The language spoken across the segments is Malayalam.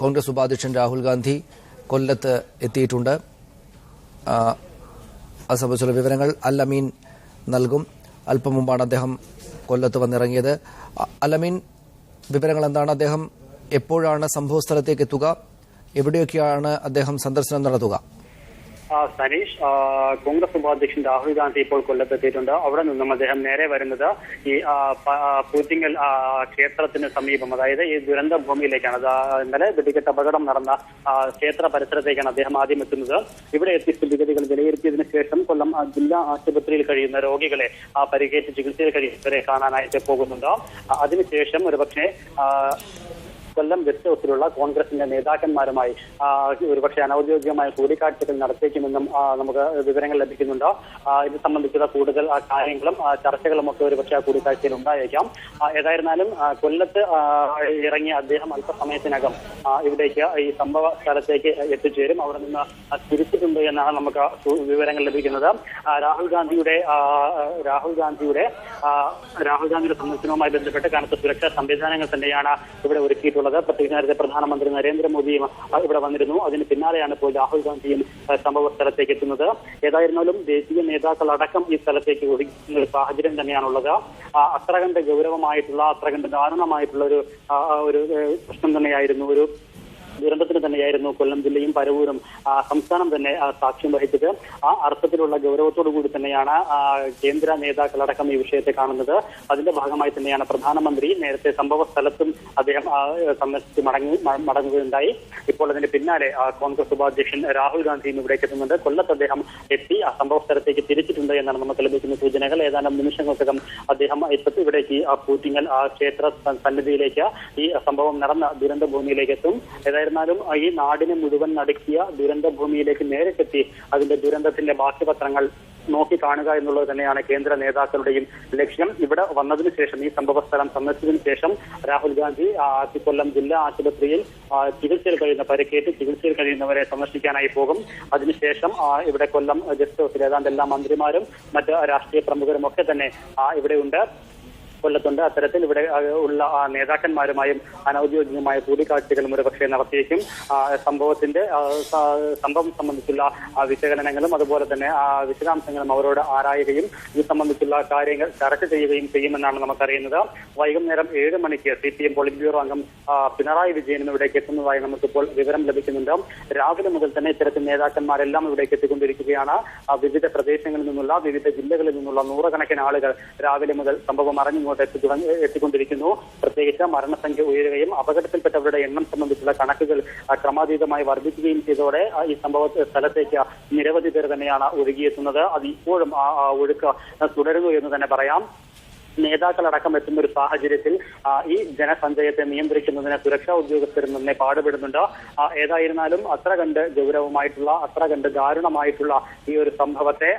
കോൺഗ്രസ് ഉപാധ്യക്ഷൻ രാഹുൽ ഗാന്ധി കൊല്ലത്ത് എത്തിയിട്ടുണ്ട്. അത് സംബന്ധിച്ചുള്ള വിവരങ്ങൾ അൽ അമീൻ നൽകും. അല്പം മുമ്പാണ് അദ്ദേഹം കൊല്ലത്ത് വന്നിറങ്ങിയത്. അൽ അമീൻ, വിവരങ്ങൾ എന്താണ്? അദ്ദേഹം എപ്പോഴാണ് സംഭവസ്ഥലത്തേക്ക് എത്തുക? എവിടെയൊക്കെയാണ് അദ്ദേഹം സന്ദർശനം നടത്തുക? സനീഷ്, കോൺഗ്രസ് ഉപാധ്യക്ഷൻ രാഹുൽ ഗാന്ധി ഇപ്പോൾ കൊല്ലത്തെത്തിയിട്ടുണ്ട്. അവിടെ നിന്നും അദ്ദേഹം നേരെ വരുന്നത് ഈ പൂത്തിങ്കൽ ക്ഷേത്രത്തിന് സമീപം, അതായത് ഈ ദുരന്ത ഭൂമിയിലേക്കാണ്. ഇന്നലെ വെടിക്കെട്ട് അപകടം നടന്ന ക്ഷേത്ര പരിസരത്തേക്കാണ് അദ്ദേഹം ആദ്യം എത്തുന്നത്. ഇവിടെ എത്തി സ്ഥിതിഗതികൾ വിലയിരുത്തിയതിനു ശേഷം കൊല്ലം ജില്ലാ ആശുപത്രിയിൽ കഴിയുന്ന രോഗികളെ പരിക്കേറ്റ് ചികിത്സയിൽ കഴിയുന്നവരെ കാണാനായിട്ട് പോകുന്നുണ്ട്. അതിനുശേഷം ഒരുപക്ഷെ കൊല്ലം ഗസ്റ്റ് ഹൌസിലുള്ള കോൺഗ്രസിന്റെ നേതാക്കന്മാരുമായി ഒരുപക്ഷെ അനൌദ്യോഗികമായ കൂടിക്കാഴ്ചകൾ നടത്തിയേക്കുമെന്നും നമുക്ക് വിവരങ്ങൾ ലഭിക്കുന്നുണ്ട്. ഇത് സംബന്ധിച്ചുള്ള കൂടുതൽ കാര്യങ്ങളും ചർച്ചകളും ഒക്കെ ഒരുപക്ഷെ ആ കൂടിക്കാഴ്ചയിൽ ഉണ്ടായേക്കാം. ഏതായിരുന്നാലും കൊല്ലത്ത് ഇറങ്ങിയ അദ്ദേഹം അല്പസമയത്തിനകം ഇവിടേക്ക് ഈ സംഭവ സ്ഥലത്തേക്ക് എത്തിച്ചേരും. അവിടെ നിന്ന് തിരിച്ചിട്ടുണ്ട് എന്നാണ് നമുക്ക് വിവരങ്ങൾ ലഭിക്കുന്നത്. രാഹുൽ ഗാന്ധിയുടെ സന്ദർശനവുമായി ബന്ധപ്പെട്ട് കനത്ത സുരക്ഷാ സംവിധാനങ്ങൾ തന്നെയാണ് ഇവിടെ ഒരുക്കിയിട്ടുള്ളത്. പ്രത്യേകിച്ച് നേരത്തെ പ്രധാനമന്ത്രി നരേന്ദ്രമോദിയും ഇവിടെ വന്നിരുന്നു. അതിന് പിന്നാലെയാണ് ഇപ്പോൾ രാഹുൽ ഗാന്ധിയും സംഭവ സ്ഥലത്തേക്ക് എത്തുന്നത്. ഏതായിരുന്നാലും ദേശീയ നേതാക്കൾ അടക്കം ഈ സ്ഥലത്തേക്ക് ഒതുക്കുന്ന ഒരു സാഹചര്യം തന്നെയാണുള്ളത്. അത്ര കണ്ട് ഗൗരവമായിട്ടുള്ള, അത്ര കണ്ട് ദാരുണമായിട്ടുള്ള ഒരു പ്രശ്നം തന്നെയായിരുന്നു, ഒരു ദുരന്തത്തിന് തന്നെയായിരുന്നു കൊല്ലം ജില്ലയും പരവൂരും സംസ്ഥാനം തന്നെ സാക്ഷ്യം വഹിച്ചത്. ആ അർത്ഥത്തിലുള്ള ഗൗരവത്തോടു കൂടി തന്നെയാണ് കേന്ദ്ര നേതാക്കളടക്കം ഈ വിഷയത്തെ കാണുന്നത്. അതിന്റെ ഭാഗമായി തന്നെയാണ് പ്രധാനമന്ത്രി നേരത്തെ സംഭവ സ്ഥലത്തും അദ്ദേഹം സന്ദർശിച്ച് മടങ്ങുകയുണ്ടായി. ഇപ്പോൾ അതിന് പിന്നാലെ കോൺഗ്രസ് ഉപാധ്യക്ഷൻ രാഹുൽ ഗാന്ധിയും ഇവിടേക്ക് എത്തുന്നുണ്ട്. കൊല്ലത്ത് അദ്ദേഹം എത്തി ആ സംഭവ സ്ഥലത്തേക്ക് തിരിച്ചിട്ടുണ്ട് എന്നാണ് നമുക്ക് ലഭിക്കുന്ന സൂചനകൾ. ഏതാനും നിമിഷങ്ങൾക്കകം അദ്ദേഹം ഇവിടേക്ക് പൂത്തിങ്ങൽ ക്ഷേത്ര സന്നിധിയിലേക്ക് ഈ സംഭവം നടന്ന ദുരന്ത ഭൂമിയിലേക്ക് എത്തും. എന്നാലും ഈ നാടിനെ മുഴുവൻ നടുക്കിയ ദുരന്ത ഭൂമിയിലേക്ക് നേരിട്ടെത്തി അതിന്റെ ദുരന്തത്തിന്റെ ബാക്കിപത്രങ്ങൾ നോക്കി കാണുക എന്നുള്ളത് തന്നെയാണ് കേന്ദ്ര നേതാക്കളുടെയും ലക്ഷ്യം. ഇവിടെ വന്നതിന് ശേഷം, ഈ സംഭവ സ്ഥലം സന്ദർശിച്ചതിനു ശേഷം രാഹുൽ ഗാന്ധി കൊല്ലം ജില്ലാ ആശുപത്രിയിൽ പരിക്കേറ്റ് ചികിത്സയിൽ കഴിയുന്നവരെ സന്ദർശിക്കാനായി പോകും. അതിനുശേഷം ഇവിടെ കൊല്ലം ഗസ്റ്റ് ഹൌസിൽ ഏതാണ്ട് എല്ലാ മന്ത്രിമാരും മറ്റ് രാഷ്ട്രീയ പ്രമുഖരും ഒക്കെ തന്നെ ഇവിടെ ഉണ്ട്, കൊല്ലത്തുണ്ട്. അത്തരത്തിൽ ഇവിടെ ഉള്ള നേതാക്കന്മാരുമായും അനൌദ്യോഗികമായ കൂടിക്കാഴ്ചകളും ഒരുപക്ഷെ നടത്തിയേക്കും. സംഭവം സംബന്ധിച്ചുള്ള വിശകലനങ്ങളും അതുപോലെ തന്നെ വിശദാംശങ്ങളും അവരോട് ആരായുകയും ഇത് സംബന്ധിച്ചുള്ള കാര്യങ്ങൾ ചർച്ച ചെയ്യുകയും ചെയ്യുമെന്നാണ് നമുക്കറിയുന്നത്. വൈകുന്നേരം 7 മണിക്ക് CPM പോളിറ്റ് ബ്യൂറോ അംഗം പിണറായി വിജയനും ഇവിടേക്ക് എത്തുന്നതായി നമുക്കിപ്പോൾ വിവരം ലഭിക്കുന്നുണ്ട്. രാവിലെ മുതൽ തന്നെ ഇത്തരത്തിൽ നേതാക്കന്മാരെല്ലാം ഇവിടേക്ക് എത്തിക്കൊണ്ടിരിക്കുകയാണ്. വിവിധ പ്രദേശങ്ങളിൽ നിന്നുള്ള, വിവിധ ജില്ലകളിൽ നിന്നുള്ള നൂറുകണക്കിന് ആളുകൾ രാവിലെ മുതൽ സംഭവം അറിഞ്ഞു എത്തിക്കൊണ്ടിരിക്കുന്നു. പ്രത്യേകിച്ച് മരണസംഖ്യ ഉയരുകയും അപകടത്തിൽപ്പെട്ടവരുടെ എണ്ണം സംബന്ധിച്ചുള്ള കണക്കുകൾ ക്രമാതീതമായി വർദ്ധിക്കുകയും ചെയ്തതോടെ ഈ സംഭവ സ്ഥലത്തേക്ക് നിരവധി പേർ തന്നെയാണ് ഒഴുകിയെത്തുന്നത്. അത് ഇപ്പോഴും ഒഴുക്ക് തുടരുന്നു എന്ന് തന്നെ പറയാം. നേതാക്കളടക്കം എത്തുന്ന ഒരു സാഹചര്യത്തിൽ ഈ ജനസഞ്ചയത്തെ നിയന്ത്രിക്കുന്നതിന് സുരക്ഷാ ഉദ്യോഗസ്ഥരും തന്നെ പാടുപെടുന്നുണ്ട്. ഏതായിരുന്നാലും അത്ര കണ്ട് ഗൗരവമായിട്ടുള്ള, അത്ര കണ്ട് ദാരുണമായിട്ടുള്ള ഈ ഒരു സംഭവത്തെ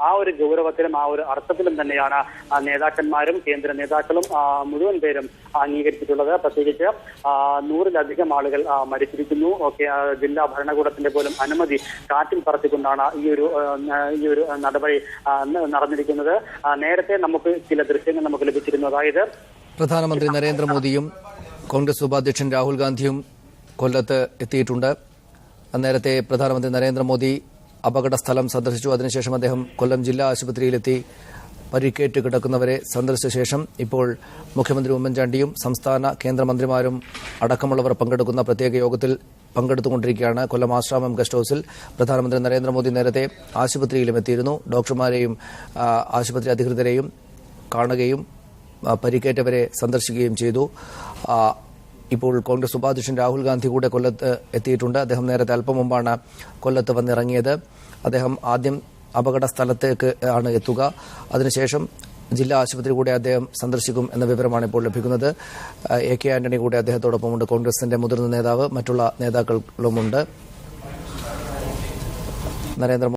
ആ ഒരു ഗൗരവത്തിലും ആ ഒരു അർത്ഥത്തിലും തന്നെയാണ് നേതാക്കന്മാരും കേന്ദ്ര നേതാക്കളും മുഴുവൻ പേരും അംഗീകരിച്ചിട്ടുള്ളത്. പ്രത്യേകിച്ച് 100-ലധികം ആളുകൾ മരിച്ചിരിക്കുന്നു. ജില്ലാ ഭരണകൂടത്തിന്റെ പോലും അനുമതി കാറ്റിൽ പറത്തിക്കൊണ്ടാണ് ഈ ഒരു നടപടി നടന്നിരിക്കുന്നത്. നേരത്തെ നമുക്ക് ചില ദൃശ്യങ്ങൾ നമുക്ക് ലഭിച്ചിരുന്നു. അതായത് പ്രധാനമന്ത്രി നരേന്ദ്രമോദിയും കോൺഗ്രസ് ഉപാധ്യക്ഷൻ രാഹുൽ ഗാന്ധിയും കൊല്ലത്ത് എത്തിയിട്ടുണ്ട്. നേരത്തെ പ്രധാനമന്ത്രി നരേന്ദ്രമോദി അപകട സ്ഥലം സന്ദർശിച്ചു. അതിനുശേഷം അദ്ദേഹം കൊല്ലം ജില്ലാ ആശുപത്രിയിലെത്തി പരിക്കേറ്റ് കിടക്കുന്നവരെ സന്ദർശിച്ച ശേഷം ഇപ്പോൾ മുഖ്യമന്ത്രി ഉമ്മൻചാണ്ടിയും സംസ്ഥാന കേന്ദ്രമന്ത്രിമാരും അടക്കമുള്ളവർ പങ്കെടുക്കുന്ന പ്രത്യേക യോഗത്തിൽ പങ്കെടുത്തുകൊണ്ടിരിക്കുകയാണ്. കൊല്ലം ആശ്രാമം ഗസ്റ്റ് ഹൌസിൽ പ്രധാനമന്ത്രി നരേന്ദ്രമോദി നേരത്തെ ആശുപത്രിയിലും എത്തിയിരുന്നു. ഡോക്ടർമാരെയും ആശുപത്രി അധികൃതരെയും കാണുകയും പരിക്കേറ്റവരെ സന്ദർശിക്കുകയും ചെയ്തു. ഇപ്പോൾ കോൺഗ്രസ് ഉപാധ്യക്ഷൻ രാഹുൽ ഗാന്ധി കൂടെ കൊല്ലത്ത് എത്തിയിട്ടുണ്ട്. അദ്ദേഹം നേരത്തെ അല്പം മുമ്പാണ് കൊല്ലത്ത് വന്നിറങ്ങിയത്. അദ്ദേഹം ആദ്യം അപകട സ്ഥലത്തേക്ക് ആണ് എത്തുക. അതിനുശേഷം ജില്ലാ ആശുപത്രി കൂടെ അദ്ദേഹം സന്ദർശിക്കും എന്ന വിവരമാണ് ഇപ്പോൾ ലഭിക്കുന്നത്. AK ആന്റണി കൂടെ അദ്ദേഹത്തോടൊപ്പമുണ്ട്. കോൺഗ്രസിന്റെ മുതിർന്ന നേതാവ്, മറ്റുള്ള നേതാക്കളുമുണ്ട്. നരേന്ദ്രമോദി